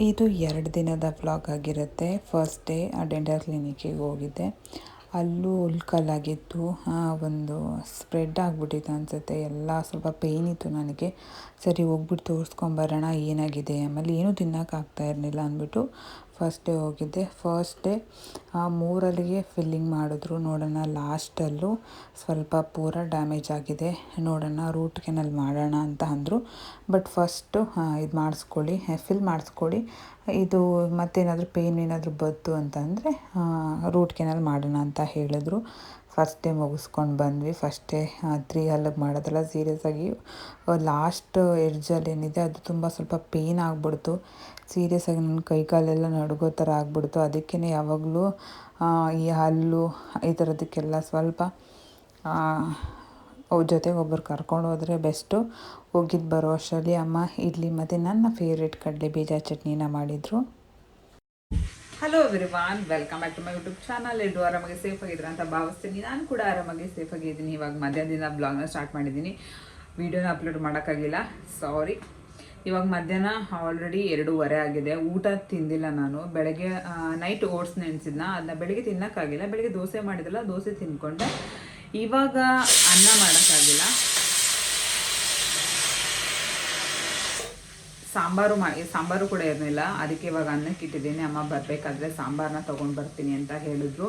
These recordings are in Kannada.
ಇದು 2 ದಿನದ ವ್ಲಾಗ್ ಆಗಿರುತ್ತೆ. ಫಸ್ಟ್ ಡೇ ಡೆಂಟಲ್ ಕ್ಲಿನಿಕ್ಕಿಗೆ ಹೋಗಿದ್ದೆ. ಅಲ್ಲೂ ಉಳ್ಕಲ್ಲಾಗಿತ್ತು. ಒಂದು ಸ್ಪ್ರೆಡ್ ಆಗಿಬಿಟ್ಟಿತ್ತು ಅನಿಸುತ್ತೆ. ಎಲ್ಲ ಸ್ವಲ್ಪ ಪೇಯ್ನ್ ಇತ್ತು ನನಗೆ. ಸರಿ ಹೋಗ್ಬಿಟ್ಟು ತೋರಿಸ್ಕೊಂಬರೋಣ ಏನಾಗಿದೆ. ಆಮೇಲೆ ಏನೂ ತಿನ್ನೋಕ್ಕಾಗ್ತಾ ಇರಲಿಲ್ಲ ಅಂದ್ಬಿಟ್ಟು ಫಸ್ಟ್ ಡೇ ಹೋಗಿದ್ದೆ. ಫಸ್ಟ್ ಡೇ 3 ಹಲ್ಲಿಗೆ ಫಿಲ್ಲಿಂಗ್ ಮಾಡಿದ್ರು. ನೋಡೋಣ ಲಾಸ್ಟಲ್ಲೂ ಸ್ವಲ್ಪ ಪೂರ ಡ್ಯಾಮೇಜ್ ಆಗಿದೆ, ನೋಡೋಣ ರೂಟ್ ಕೆನಲ್ ಮಾಡೋಣ ಅಂತ ಅಂದರು. ಬಟ್ ಫಸ್ಟು ಇದು ಮಾಡಿಸ್ಕೊಳ್ಳಿ, ಫಿಲ್ ಮಾಡಿಸ್ಕೊಳ್ಳಿ, ಇದು ಮತ್ತೇನಾದರೂ ಪೇಯ್ನ್ ಏನಾದರೂ ಬಂತು ಅಂತಂದರೆ ರೂಟ್ ಕೆನಲ್ ಮಾಡೋಣ ಅಂತ ಹೇಳಿದ್ರು. ಫಸ್ಟ್ ಡೇ ಮುಗಿಸ್ಕೊಂಡು ಬಂದ್ವಿ. ಫಸ್ಟ್ ಡೇ 3 ಹಲ್ಲಿಗೆ ಮಾಡೋದಲ್ಲ, ಸೀರಿಯಸ್ಸಾಗಿ ಲಾಸ್ಟ್ ಎಡ್ಜಲ್ಲಿ ಏನಿದೆ ಅದು ತುಂಬ ಸ್ವಲ್ಪ ಪೇಯ್ನ್ ಆಗಿಬಿಡ್ತು. ಸೀರಿಯಸ್ಸಾಗಿ ನನ್ನ ಕೈಕಾಲೆಲ್ಲ ನಡುಗೋ ಥರ ಆಗಿಬಿಡ್ತು. ಅದಕ್ಕೇ ಯಾವಾಗಲೂ ಈ ಹಲ್ಲು ಈ ಥರದಕ್ಕೆಲ್ಲ ಸ್ವಲ್ಪ ಅವ್ರ ಜೊತೆಗೆ ಒಬ್ಬರು ಕರ್ಕೊಂಡು ಹೋದರೆ ಬೆಸ್ಟು. ಹೋಗಿದ್ದು ಬರೋ ಅಷ್ಟರಲ್ಲಿ ಅಮ್ಮ ಇಡ್ಲಿ ಮತ್ತು ನನ್ನ ಫೇವ್ರೇಟ್ ಕಡಲೆ ಬೀಜ ಚಟ್ನಿನ ಮಾಡಿದರು. Hello everyone, welcome back to my YouTube channel. ಎಲ್ಲರೂ ಆರಾಮಾಗಿ ಸೇಫ್ ಆಗಿದ್ರೆ ಅಂತ ಭಾವಿಸ್ತೀನಿ. ನಾನು ಕೂಡ ಆರಾಮಾಗಿ ಸೇಫ್ ಆಗಿದ್ದೀನಿ. ಇವಾಗ ಮಧ್ಯಾಹ್ನದಿಂದ ಬ್ಲಾಗ್ನ ಸ್ಟಾರ್ಟ್ ಮಾಡಿದ್ದೀನಿ. ವೀಡಿಯೋನ ಅಪ್ಲೋಡ್ ಮಾಡೋಕ್ಕಾಗಿಲ್ಲ, ಸಾರಿ. ಇವಾಗ ಮಧ್ಯಾಹ್ನ ಆಲ್ರೆಡಿ 2:15 ಆಗಿದೆ. ಊಟ ತಿಂದಿಲ್ಲ ನಾನು. ಬೆಳಗ್ಗೆ ನೈಟ್ ಓಟ್ಸ್ ನೆನೆಸಿದ್ನ, ಅದನ್ನ ಬೆಳಗ್ಗೆ ತಿನ್ನೋಕ್ಕಾಗಿಲ್ಲ. ಬೆಳಗ್ಗೆ ದೋಸೆ ಮಾಡಿದಲ್ಲ, ದೋಸೆ ತಿಂದ್ಕೊಂಡೆ. ಇವಾಗ ಅನ್ನ ಮಾಡೋಕ್ಕಾಗಿಲ್ಲ. ಸಾಂಬಾರು ಕೂಡ ಇರಲಿಲ್ಲ. ಅದಕ್ಕೆ ಇವಾಗ ಅನ್ನಕ್ಕೆ ಇಟ್ಟಿದ್ದೀನಿ. ಅಮ್ಮ ಬರಬೇಕಾದ್ರೆ ಸಾಂಬಾರನ್ನ ತೊಗೊಂಡು ಬರ್ತೀನಿ ಅಂತ ಹೇಳಿದ್ರು.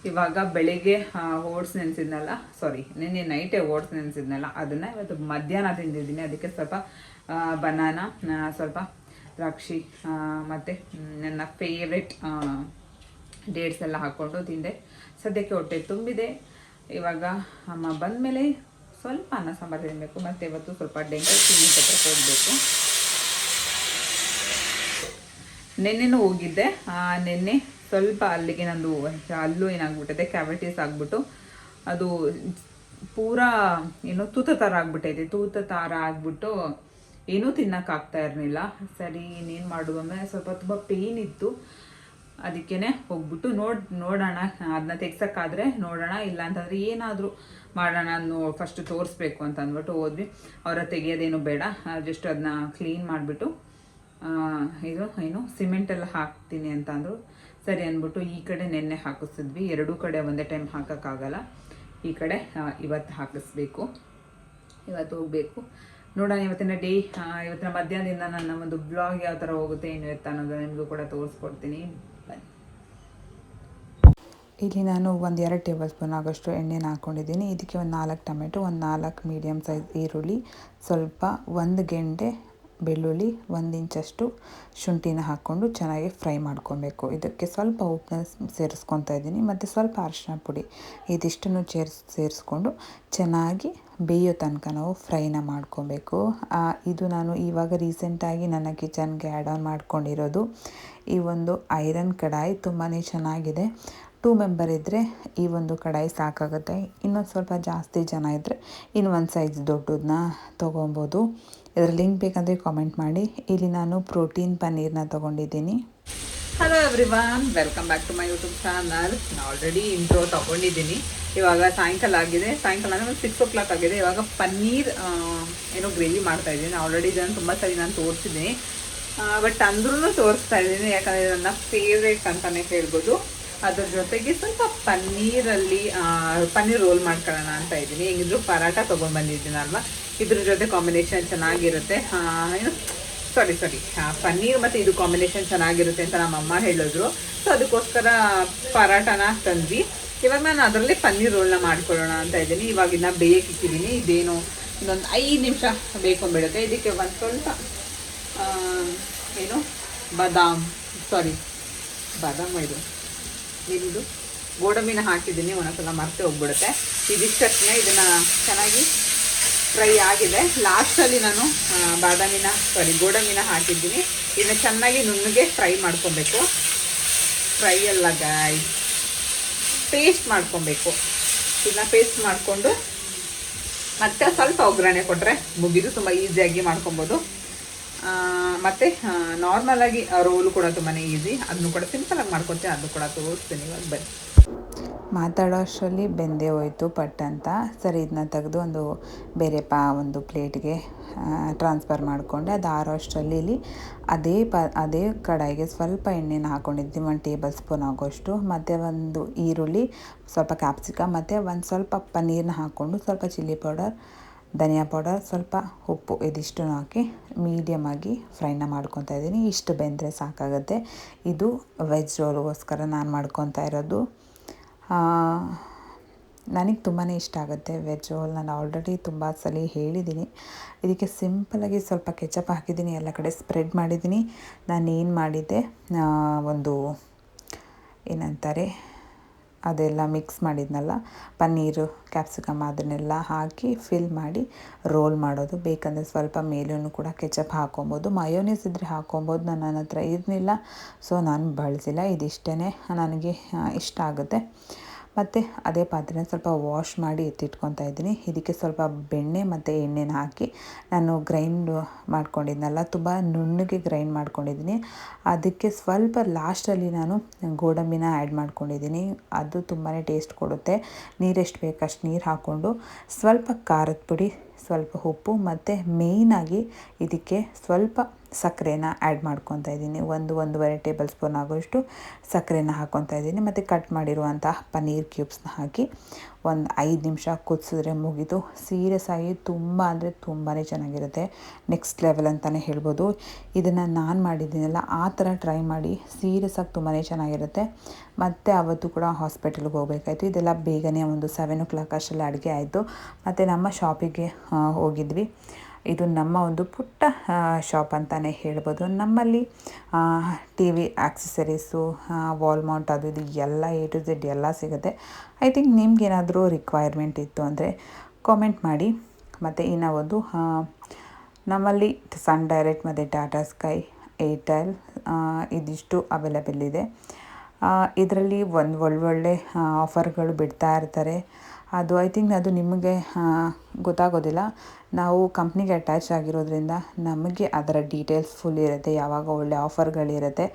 ಇವಾಗ ಬೆಳಿಗ್ಗೆ ಓಟ್ಸ್ ನೆನೆಸಿದ್ನಲ್ಲ, ನಿನ್ನೆ ನೈಟೇ ಓಟ್ಸ್ ನೆನೆಸಿದ್ನಲ್ಲ, ಅದನ್ನು ಇವತ್ತು ಮಧ್ಯಾಹ್ನ ತಿಂದಿದ್ದೀನಿ. ಅದಕ್ಕೆ ಸ್ವಲ್ಪ ಬನಾನಾ, ಸ್ವಲ್ಪ ದ್ರಾಕ್ಷಿ ಮತ್ತು ನನ್ನ ಫೇವ್ರೆಟ್ ಡೇಟ್ಸ್ ಎಲ್ಲ ಹಾಕ್ಕೊಂಡು ತಿಂದೆ. ಸದ್ಯಕ್ಕೆ ಹೊಟ್ಟೆ ತುಂಬಿದೆ. ಇವಾಗ ಅಮ್ಮ ಬಂದಮೇಲೆ ಸ್ವಲ್ಪ ಅನ್ನ ಸಾಂಬಾರು ತಿನ್ನಬೇಕು. ಮತ್ತು ಇವತ್ತು ಸ್ವಲ್ಪ ಡೆಂಟಲ್ ಕ್ಲಿನಿಕ್ ಹತ್ರ ಹೋಗಬೇಕು. ನೆನ್ನೆನೂ ಹೋಗಿದ್ದೆ. ನೆನ್ನೆ ಸ್ವಲ್ಪ ಅಲ್ಲಿಗೆ ನಂದು ಅಲ್ಲೂ ಏನಾಗ್ಬಿಟ್ಟಿದೆ, ಕ್ಯಾವಿಟೀಸ್ ಆಗಿಬಿಟ್ಟು ಅದು ಪೂರಾ ತೂತ ಥರ ಆಗ್ಬಿಟ್ಟೈತೆ. ತೂತ ಥರ ಆಗಿಬಿಟ್ಟು ಏನೂ ತಿನ್ನೋಕ್ಕಾಗ್ತಾ ಇರಲಿಲ್ಲ. ಸರಿ ಇನ್ನೇನು ಮಾಡುವೊಮ್ಮೆ ಸ್ವಲ್ಪ ತುಂಬ ಪೇಯ್ನ್ ಇತ್ತು. ಅದಕ್ಕೇ ಹೋಗ್ಬಿಟ್ಟು ನೋಡೋಣ, ಅದನ್ನ ತೆಗ್ಸೋಕ್ಕಾದರೆ ನೋಡೋಣ, ಇಲ್ಲ ಅಂತಂದರೆ ಏನಾದರೂ ಮಾಡೋಣ ಫಸ್ಟ್ ತೋರಿಸ್ಬೇಕು ಅಂತ ಅಂದ್ಬಿಟ್ಟು ಹೋದ್ವಿ. ಅವರ ತೆಗಿಯೋದೇನು ಬೇಡ, ಜಸ್ಟ್ ಅದನ್ನ ಕ್ಲೀನ್ ಮಾಡಿಬಿಟ್ಟು ಸಿಮೆಂಟೆಲ್ಲ ಹಾಕ್ತೀನಿ ಅಂತ ಅಂದರು. ಸರಿ ಅಂದ್ಬಿಟ್ಟು ಈ ಕಡೆ ನೆನ್ನೆ ಹಾಕಿಸಿದ್ವಿ. 2 ಕಡೆ ಒಂದೇ ಟೈಮ್ ಹಾಕೋಕ್ಕಾಗಲ್ಲ. ಈ ಕಡೆ ಇವತ್ತು ಹಾಕಿಸ್ಬೇಕು. ಇವತ್ತು ಹೋಗಬೇಕು. ನೋಡೋಣ ಇವತ್ತಿನ ಮಧ್ಯಾಹ್ನದಿಂದ ನನ್ನ ಒಂದು ಬ್ಲಾಗ್ ಯಾವ ಥರ ಹೋಗುತ್ತೆ ಏನು ಇರುತ್ತೆ ಅನ್ನೋದು ನಿಮಗೂ ಕೂಡ ತೋರಿಸ್ಕೊಡ್ತೀನಿ. ಇಲ್ಲಿ ನಾನು 1-2 ಟೇಬಲ್ ಸ್ಪೂನ್ ಆಗೋಷ್ಟು ಎಣ್ಣೆನ ಹಾಕ್ಕೊಂಡಿದ್ದೀನಿ. ಇದಕ್ಕೆ ಒಂದು 4 ಟೊಮೆಟೊ, ಒಂದು 4 ಮೀಡಿಯಮ್ ಸೈಜ್ ಈರುಳ್ಳಿ, ಸ್ವಲ್ಪ 1 ಗೆಂಡೆ ಬೆಳ್ಳುಳ್ಳಿ, 1 ಇಂಚಷ್ಟು ಶುಂಠಿನ ಹಾಕ್ಕೊಂಡು ಚೆನ್ನಾಗಿ ಫ್ರೈ ಮಾಡ್ಕೊಬೇಕು. ಇದಕ್ಕೆ ಸ್ವಲ್ಪ ಉಪ್ಪನ್ನ ಸೇರಿಸ್ಕೊತಾ ಇದ್ದೀನಿ ಮತ್ತು ಸ್ವಲ್ಪ ಅರಿಶಿನ ಪುಡಿ, ಇದಿಷ್ಟನ್ನು ಸೇರಿಸ್ಕೊಂಡು ಚೆನ್ನಾಗಿ ಬೇಯೋ ತನಕ ನಾವು ಫ್ರೈನ ಮಾಡ್ಕೊಬೇಕು. ಇದು ನಾನು ಇವಾಗ ರೀಸೆಂಟಾಗಿ ನನ್ನ ಕಿಚನ್ಗೆ ಆ್ಯಡ್ ಆನ್ ಮಾಡ್ಕೊಂಡಿರೋದು. ಈ ಒಂದು ಐರನ್ ಕಡಾಯಿ ತುಂಬಾ ಚೆನ್ನಾಗಿದೆ. 2 ಮೆಂಬರ್ ಇದ್ದರೆ ಈ ಒಂದು ಕಡಾಯಿ ಸಾಕಾಗುತ್ತೆ. ಇನ್ನೊಂದು ಸ್ವಲ್ಪ ಜಾಸ್ತಿ ಜನ ಇದ್ದರೆ ಇನ್ನೊಂದು ಸೈಜ್ ದೊಡ್ಡದನ್ನ ತೊಗೊಬೋದು. ಇದರ ಲಿಂಕ್ ಬೇಕಂದರೆ ಕಾಮೆಂಟ್ ಮಾಡಿ. ಇಲ್ಲಿ ನಾನು ಪ್ರೋಟೀನ್ ಪನ್ನೀರ್ನ ತೊಗೊಂಡಿದ್ದೀನಿ. Hello everyone, welcome back to my YouTube channel. ನಾನು ಆಲ್ರೆಡಿ ಇಂಟ್ರೋ ತೊಗೊಂಡಿದ್ದೀನಿ. ಇವಾಗ ಸಾಯಂಕಾಲ ಆಗಿದೆ. ಸಾಯಂಕಾಲ ಅಂದರೆ 6 o'clock ಆಗಿದೆ. ಇವಾಗ ಪನ್ನೀರ್ ಗ್ರೇವಿ ಮಾಡ್ತಾಯಿದ್ದೀನಿ. ಆಲ್ರೆಡಿ ಇದನ್ನು ತುಂಬ ಸರಿ ನಾನು ತೋರಿಸಿದ್ದೀನಿ, ಬಟ್ ಅಂದ್ರೂ ತೋರಿಸ್ತಾ ಇದ್ದೀನಿ ಯಾಕಂದರೆ ನನ್ನ ಫೇವ್ರೇಟ್ ಅಂತಲೇ ಹೇಳ್ಬೋದು. ಅದ್ರ ಜೊತೆಗೆ ಸ್ವಲ್ಪ ಪನ್ನೀರ್ ರೋಲ್ ಮಾಡ್ಕೊಳ್ಳೋಣ ಅಂತ ಇದ್ದೀನಿ. ಹೆಂಗಿದ್ರು ಪರಾಟ ತೊಗೊಂಡ್ಬಂದಿದ್ದೀನಲ್ವ, ಇದ್ರ ಜೊತೆ ಕಾಂಬಿನೇಷನ್ ಚೆನ್ನಾಗಿರುತ್ತೆ. ಪನ್ನೀರ್ ಮತ್ತು ಇದು ಕಾಂಬಿನೇಷನ್ ಚೆನ್ನಾಗಿರುತ್ತೆ ಅಂತ ನಮ್ಮಮ್ಮ ಹೇಳಿದ್ರು. ಸೊ ಅದಕ್ಕೋಸ್ಕರ ಪರಾಟನ ತಂದ್ವಿ. ಇವಾಗ ನಾನು ಅದರಲ್ಲಿ ಪನ್ನೀರ್ ರೋಲ್ನ ಮಾಡ್ಕೊಳ್ಳೋಣ ಅಂತ ಇದ್ದೀನಿ. ಇವಾಗ ಇದನ್ನ ಬೇಯಕ್ಕೆ ಇಟ್ಟಿದ್ದೀನಿ. ಇದೇನು ಇನ್ನೊಂದು 5 ನಿಮಿಷ ಬೇಕೊಂಡ್ಬಿಡುತ್ತೆ. ಇದಕ್ಕೆ ಒಂದು ಸ್ವಲ್ಪ ಇದು ಗೋಡಂಬಿನ ಹಾಕಿದ್ದೀನಿ. ಒಂದೊಂದ್ಸಲ ಮರ್ತೆ ಹೋಗ್ಬಿಡುತ್ತೆ. ಇದಿಷ್ಟೇ ಇದನ್ನು ಚೆನ್ನಾಗಿ ಫ್ರೈ ಆಗಿದೆ. ಲಾಸ್ಟಲ್ಲಿ ನಾನು ಗೋಡಂಬಿನ ಹಾಕಿದ್ದೀನಿ. ಇದನ್ನು ಚೆನ್ನಾಗಿ ನುಣ್ಣಗೆ ಫ್ರೈ ಮಾಡ್ಕೊಬೇಕು. ಫ್ರೈ ಎಲ್ಲ ಪೇಸ್ಟ್ ಮಾಡ್ಕೊಬೇಕು. ಇದನ್ನ ಪೇಸ್ಟ್ ಮಾಡಿಕೊಂಡು ಮತ್ತೆ ಸ್ವಲ್ಪ ಒಗ್ಗರಣೆ ಕೊಟ್ಟರೆ ಮುಗಿದು. ತುಂಬ ಈಸಿಯಾಗಿ ಮಾಡ್ಕೊಬೋದು. ಮತ್ತು ನಾರ್ಮಲಾಗಿ ರೋಲು ಕೂಡ ತುಂಬಾ ಈಸಿ. ಅದನ್ನು ಕೂಡ ಸಿಂಪಲಾಗಿ ಮಾಡ್ಕೊಡ್ತೀನಿ. ಅದನ್ನು ಕೂಡ ತೋರಿಸ್ತೀನಿ. ಇವಾಗ ಬನ್ನಿ. ಮಾತಾಡೋ ಅಷ್ಟರಲ್ಲಿ ಬೆಂದೇ ಹೋಯಿತು ಪಟ್ ಅಂತ. ಸರಿ ಇದನ್ನ ತೆಗೆದು ಒಂದು ಬೇರೆ ಒಂದು ಪ್ಲೇಟ್ಗೆ ಟ್ರಾನ್ಸ್ಫರ್ ಮಾಡಿಕೊಂಡೆ. ಅದು ಆರೋ ಅಷ್ಟರಲ್ಲಿ ಇಲ್ಲಿ ಅದೇ ಕಡಾಯಿಗೆ ಸ್ವಲ್ಪ ಎಣ್ಣೆನ ಹಾಕ್ಕೊಂಡಿದ್ವಿ, 1 ಟೇಬಲ್ ಸ್ಪೂನ್ ಆಗೋಷ್ಟು. ಮತ್ತು ಒಂದು ಈರುಳ್ಳಿ, ಸ್ವಲ್ಪ ಕ್ಯಾಪ್ಸಿಕಮ್ ಮತ್ತು ಒಂದು ಸ್ವಲ್ಪ ಪನ್ನೀರನ್ನ ಹಾಕ್ಕೊಂಡು ಸ್ವಲ್ಪ ಚಿಲ್ಲಿ ಪೌಡರ್, ಧನಿಯಾ ಪೌಡರ್, ಸ್ವಲ್ಪ ಉಪ್ಪು ಇದಿಷ್ಟು ಹಾಕಿ ಮೀಡಿಯಮಾಗಿ ಫ್ರೈನ ಮಾಡ್ಕೊತಾ ಇದ್ದೀನಿ. ಇಷ್ಟು ಬೆಂದರೆ ಸಾಕಾಗುತ್ತೆ. ಇದು ವೆಜ್ ರೋಲ್ಗೋಸ್ಕರ ನಾನು ಮಾಡ್ಕೊತಾ ಇರೋದು. ನನಗೆ ತುಂಬಾ ಇಷ್ಟ ಆಗುತ್ತೆ ವೆಜ್ ರೋಲ್. ನಾನು ಆಲ್ರೆಡಿ ತುಂಬ ಸಲ ಹೇಳಿದ್ದೀನಿ. ಇದಕ್ಕೆ ಸಿಂಪಲಾಗಿ ಸ್ವಲ್ಪ ಕೆಚಪ್ ಹಾಕಿದ್ದೀನಿ, ಎಲ್ಲ ಕಡೆ ಸ್ಪ್ರೆಡ್ ಮಾಡಿದ್ದೀನಿ. ನಾನು ಏನು ಮಾಡಿದ್ದೆ, ಒಂದು ಏನಂತಾರೆ ಅದೆಲ್ಲ ಮಿಕ್ಸ್ ಮಾಡಿದ್ನಲ್ಲ, ಪನ್ನೀರು, ಕ್ಯಾಪ್ಸಿಕಮ್ ಅದನ್ನೆಲ್ಲ ಹಾಕಿ ಫಿಲ್ ಮಾಡಿ ರೋಲ್ ಮಾಡೋದು. ಬೇಕಂದರೆ ಸ್ವಲ್ಪ ಮೇಲೂ ಕೂಡ ಕೆಚಪ್ ಹಾಕೊಬೋದು, ಮಯೋನೀಸ್ ಇದ್ದರೆ ಹಾಕೊಬೋದು. ನನ್ನ ಹತ್ರ ಇರಲಿಲ್ಲ, ಸೊ ನಾನು ಬಳಸಿಲ್ಲ. ಇದಿಷ್ಟೇ ನನಗೆ ಇಷ್ಟ ಆಗುತ್ತೆ. ಮತ್ತು ಅದೇ ಪಾತ್ರೆನ ಸ್ವಲ್ಪ ವಾಶ್ ಮಾಡಿ ಎತ್ತಿಟ್ಕೊತಾ ಇದ್ದೀನಿ. ಇದಕ್ಕೆ ಸ್ವಲ್ಪ ಬೆಣ್ಣೆ ಮತ್ತು ಎಣ್ಣೆನ ಹಾಕಿ ನಾನು ಗ್ರೈಂಡ್ ಮಾಡ್ಕೊಂಡಿದ್ನಲ್ಲ, ತುಂಬ ನುಣ್ಣಗೆ ಗ್ರೈಂಡ್ ಮಾಡ್ಕೊಂಡಿದ್ದೀನಿ. ಅದಕ್ಕೆ ಸ್ವಲ್ಪ ಲಾಸ್ಟಲ್ಲಿ ನಾನು ಗೋಡಂಬಿನ ಆ್ಯಡ್ ಮಾಡ್ಕೊಂಡಿದ್ದೀನಿ. ಅದು ತುಂಬಾ ಟೇಸ್ಟ್ ಕೊಡುತ್ತೆ. ನೀರೆಷ್ಟು ಬೇಕು ಅಷ್ಟು ನೀರು ಹಾಕ್ಕೊಂಡು ಸ್ವಲ್ಪ ಖಾರದ ಪುಡಿ, ಸ್ವಲ್ಪ ಉಪ್ಪು ಮತ್ತು ಮೇಯ್ನಾಗಿ ಇದಕ್ಕೆ ಸ್ವಲ್ಪ ಸಕ್ಕರೆನ ಆ್ಯಡ್ ಮಾಡ್ಕೊತಾ ಇದ್ದೀನಿ. 1-1.5 ಟೇಬಲ್ ಸ್ಪೂನ್ ಆಗೋಷ್ಟು ಸಕ್ಕರೆನ ಹಾಕ್ಕೊತಾ ಇದ್ದೀನಿ. ಮತ್ತು ಕಟ್ ಮಾಡಿರುವಂತಹ ಪನ್ನೀರ್ ಕ್ಯೂಬ್ಸ್ನ ಹಾಕಿ ಒಂದು 5 ನಿಮಿಷ ಕುದಿಸಿದ್ರೆ ಮುಗಿದು. ಸೀರಿಯಸ್ ಆಗಿ ತುಂಬ ಅಂದರೆ ತುಂಬಾ ಚೆನ್ನಾಗಿರುತ್ತೆ. ನೆಕ್ಸ್ಟ್ ಲೆವೆಲ್ ಅಂತಲೇ ಹೇಳ್ಬೋದು. ಇದನ್ನು ನಾನು ಮಾಡಿದ್ದೀನಲ್ಲ, ಆ ಥರ ಟ್ರೈ ಮಾಡಿ. ಸೀರಿಯಸ್ ಆಗಿ ತುಂಬಾ ಚೆನ್ನಾಗಿರುತ್ತೆ. ಮತ್ತು ಅವತ್ತು ಕೂಡ ಹಾಸ್ಪಿಟಲ್ಗೆ ಹೋಗಬೇಕಾಯ್ತು. ಇದೆಲ್ಲ ಬೇಗನೆ ಒಂದು 7 o'clock ಅಷ್ಟರಲ್ಲಿ ಅಡುಗೆ ಆಯಿತು. ಮತ್ತು ನಮ್ಮ ಶಾಪಿಗೆ ಹೋಗಿದ್ವಿ. ಇದು ನಮ್ಮ ಒಂದು ಪುಟ್ಟ ಶಾಪ್ ಅಂತಲೇ ಹೇಳ್ಬೋದು. ನಮ್ಮಲ್ಲಿ T V accessories, wall mount, ಅದು ಇದು ಎಲ್ಲ A to Z ಎಲ್ಲ ಸಿಗುತ್ತೆ. ಐ ಥಿಂಕ್ ನಿಮ್ಗೇನಾದರೂ ರಿಕ್ವೈರ್ಮೆಂಟ್ ಇತ್ತು ಅಂದರೆ ಕಾಮೆಂಟ್ ಮಾಡಿ. ಮತ್ತು ಇನ್ನು ಒಂದು ನಮ್ಮಲ್ಲಿ ಸನ್ ಡೈರೆಕ್ಟ್ ಮತ್ತು ಟಾಟಾ ಸ್ಕೈ, ಏರ್ಟೆಲ್ ಇದಿಷ್ಟು ಅವೈಲೇಬಲ್ ಇದೆ. ಇದರಲ್ಲಿ ಒಳ್ಳೊಳ್ಳೆ ಆಫರ್ಗಳು ಬಿಡ್ತಾ ಇರ್ತಾರೆ. ಅದು ಐ ಥಿಂಕ್ ಅದು ನಿಮಗೆ ಗೊತ್ತಾಗೋದಿಲ್ಲ. ನಾವು ಕಂಪ್ನಿಗೆ ಅಟ್ಯಾಚ್ ಆಗಿರೋದ್ರಿಂದ ನಮಗೆ ಅದರ ಡೀಟೇಲ್ಸ್ ಫುಲ್ ಇರುತ್ತೆ. ಯಾವಾಗ ಒಳ್ಳೆ ಆಫರ್ಗಳಿರುತ್ತೆ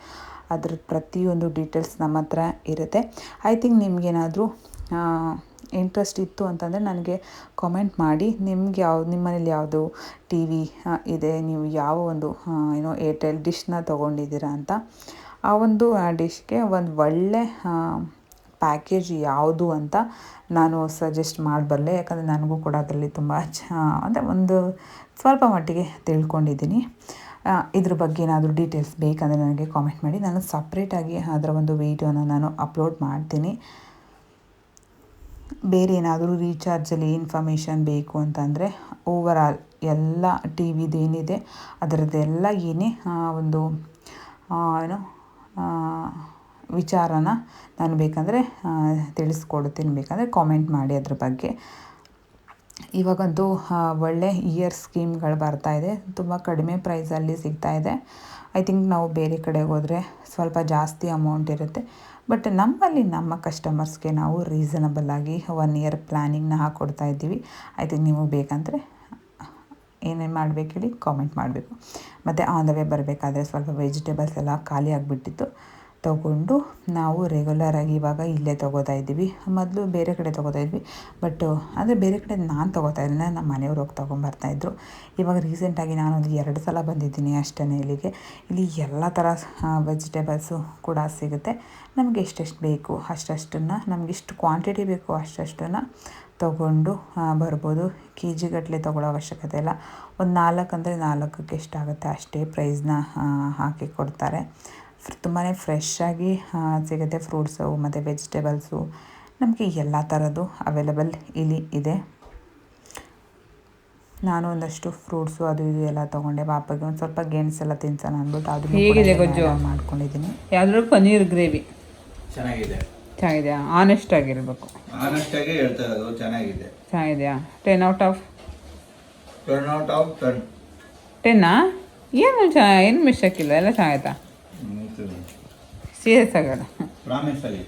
ಅದ್ರ ಪ್ರತಿಯೊಂದು ಡೀಟೇಲ್ಸ್ ನಮ್ಮ ಹತ್ರ ಇರುತ್ತೆ. ಐ ಥಿಂಕ್ ನಿಮಗೇನಾದರೂ ಇಂಟ್ರೆಸ್ಟ್ ಇತ್ತು ಅಂತಂದರೆ ನನಗೆ ಕಾಮೆಂಟ್ ಮಾಡಿ. ನಿಮ್ಗೆ ನಿಮ್ಮ ಮನೇಲಿ ಯಾವುದು ಟಿ ವಿ ಇದೆ, ನೀವು ಯಾವ ಒಂದು ಏರ್ಟೆಲ್ ಡಿಶ್ನ ತೊಗೊಂಡಿದ್ದೀರಾ ಅಂತ, ಆ ಒಂದು ಡಿಶ್ಗೆ ಒಂದು ಒಳ್ಳೆ ಪ್ಯಾಕೇಜ್ ಯಾವುದು ಅಂತ ನಾನು ಸಜೆಸ್ಟ್ ಮಾಡಬಲ್ಲೆ. ಯಾಕಂದರೆ ನನಗೂ ಕೂಡ ಅದರಲ್ಲಿ ತುಂಬ ಅಂದರೆ ಒಂದು ಸ್ವಲ್ಪ ಮಟ್ಟಿಗೆ ತಿಳ್ಕೊಂಡಿದ್ದೀನಿ. ಇದ್ರ ಬಗ್ಗೆ ಏನಾದರೂ ಡೀಟೇಲ್ಸ್ ಬೇಕಂದರೆ ನನಗೆ ಕಾಮೆಂಟ್ ಮಾಡಿ. ನಾನು ಸಪ್ರೇಟಾಗಿ ಅದರ ಒಂದು ವೀಡಿಯೋನ ನಾನು ಅಪ್ಲೋಡ್ ಮಾಡ್ತೀನಿ. ಬೇರೆ ಏನಾದರೂ ರೀಚಾರ್ಜಲ್ಲಿ ಇನ್ಫಾರ್ಮೇಷನ್ ಬೇಕು ಅಂತಂದರೆ ಓವರಾಲ್ ಎಲ್ಲ ಟಿ ವಿದೇನಿದೆ ಅದರದ್ದೆಲ್ಲ ಏನೇ ಒಂದು ವಿಚಾರನ ನಾನು ಬೇಕಂದರೆ ತಿಳಿಸ್ಕೊಡ್ತೀನಿ. ಬೇಕಂದರೆ ಕಾಮೆಂಟ್ ಮಾಡಿ ಅದ್ರ ಬಗ್ಗೆ. ಇವಾಗಂತೂ ಒಳ್ಳೆ ಇಯರ್ ಸ್ಕೀಮ್ಗಳು ಬರ್ತಾಯಿದೆ. ತುಂಬ ಕಡಿಮೆ ಪ್ರೈಸಲ್ಲಿ ಸಿಗ್ತಾಯಿದೆ. ಐ ಥಿಂಕ್ ನಾವು ಬೇರೆ ಕಡೆಗೆ ಹೋದರೆ ಸ್ವಲ್ಪ ಜಾಸ್ತಿ ಅಮೌಂಟ್ ಇರುತ್ತೆ. ಬಟ್ ನಮ್ಮಲ್ಲಿ ನಮ್ಮ ಕಸ್ಟಮರ್ಸ್ಗೆ ನಾವು ರೀಸನಬಲಾಗಿ 1 year ಪ್ಲ್ಯಾನಿಂಗ್ನ ಹಾಕ್ಕೊಡ್ತಾ ಇದ್ದೀವಿ. ಐ ಥಿಂಕ್ ನಿಮಗೆ ಬೇಕಂದರೆ ಏನೇನು ಮಾಡಬೇಕು ಹೇಳಿ ಕಾಮೆಂಟ್ ಮಾಡಬೇಕು. ಮತ್ತು ಆನ್ ದ ವೇ ಬರಬೇಕಾದ್ರೆ ಸ್ವಲ್ಪ ವೆಜಿಟೇಬಲ್ಸ್ ಎಲ್ಲ ಖಾಲಿ ಆಗಿಬಿಟ್ಟಿತ್ತು. ತೊಗೊಂಡು ನಾವು ರೆಗ್ಯುಲರಾಗಿ ಇವಾಗ ಇಲ್ಲೇ ತೊಗೋತಾ ಇದ್ದೀವಿ. ಮೊದಲು ಬೇರೆ ಕಡೆ ತೊಗೋತಾ ಇದ್ವಿ. ಬಟ್ ಅಂದರೆ ಬೇರೆ ಕಡೆ ನಾನು ತೊಗೋತಾ ಇರಲಿಲ್ಲ, ನಮ್ಮ ಮನೆಯವ್ರು ಹೋಗಿ ತೊಗೊಂಬರ್ತಾಯಿದ್ರು. ಇವಾಗ ರೀಸೆಂಟಾಗಿ ನಾನು ಒಂದು 2 ಸಲ ಬಂದಿದ್ದೀನಿ ಅಷ್ಟೇ ಇಲ್ಲಿಗೆ. ಇಲ್ಲಿ ಎಲ್ಲ ಥರ ವೆಜಿಟೇಬಲ್ಸು ಕೂಡ ಸಿಗುತ್ತೆ. ನಮಗೆ ಎಷ್ಟೆಷ್ಟು ಬೇಕು ಅಷ್ಟನ್ನು, ನಮಗಿಷ್ಟು ಕ್ವಾಂಟಿಟಿ ಬೇಕು ಅಷ್ಟನ್ನು ತೊಗೊಂಡು ಬರ್ಬೋದು. ಕೆ ಜಿಗಟ್ಟಲೆ ತೊಗೊಳ್ಳೋ ಅವಶ್ಯಕತೆ ಇಲ್ಲ. ಒಂದು 4 ಅಂದರೆ 4ಕ್ಕೆ ಎಷ್ಟಾಗುತ್ತೆ ಅಷ್ಟೇ ಪ್ರೈಸ್ನ ಹಾಕಿ ಕೊಡ್ತಾರೆ. ತುಂಬಾ ಫ್ರೆಶ್ಶಾಗಿ ಸಿಗುತ್ತೆ. ಫ್ರೂಟ್ಸು ಮತ್ತು ವೆಜಿಟೇಬಲ್ಸು ನಮಗೆ ಎಲ್ಲ ಥರದ್ದು ಅವೈಲೇಬಲ್ ಇಲ್ಲಿ ಇದೆ. ನಾನು ಒಂದಷ್ಟು ಫ್ರೂಟ್ಸು ಅದು ಇದು ಎಲ್ಲ ತೊಗೊಂಡೆ. ಪಾಪಗೆ ಒಂದು ಸ್ವಲ್ಪ ಗೆಣಸೆಲ್ಲ ತಿನ್ಸೋಣ ಅಂದ್ಬಿಟ್ಟು ಅದನ್ನು ಮಾಡ್ಕೊಂಡಿದ್ದೀನಿ. ಯಾವ್ದಾದ್ರು ಪನ್ನೀರ್ ಗ್ರೇವಿ ಚೆನ್ನಾಗಿದೆ. ಚೆನ್ನಾಗಿದೆಯಾ? ಆನೆಸ್ಟ್ ಆಗಿರಬೇಕು. ಆನೆಸ್ಟ್ ಆಗಿ ಹೇಳ್ತಾ ಇರೋದು. ಚೆನ್ನಾಗಿದೆ. ಚೆನ್ನಾಗಿದೆಯಾ? 10 out of 10. 10 ಏನು ಮಿಸ್ಟೇಕ್ ಇಲ್ಲ, ಎಲ್ಲ ಚೆನ್ನಾಗಿತ್ತಾ? ಸೀರಿಯಸ್ ಆಗೋಣ. ಪ್ರಾಮಿಸ್ ಆಗಿ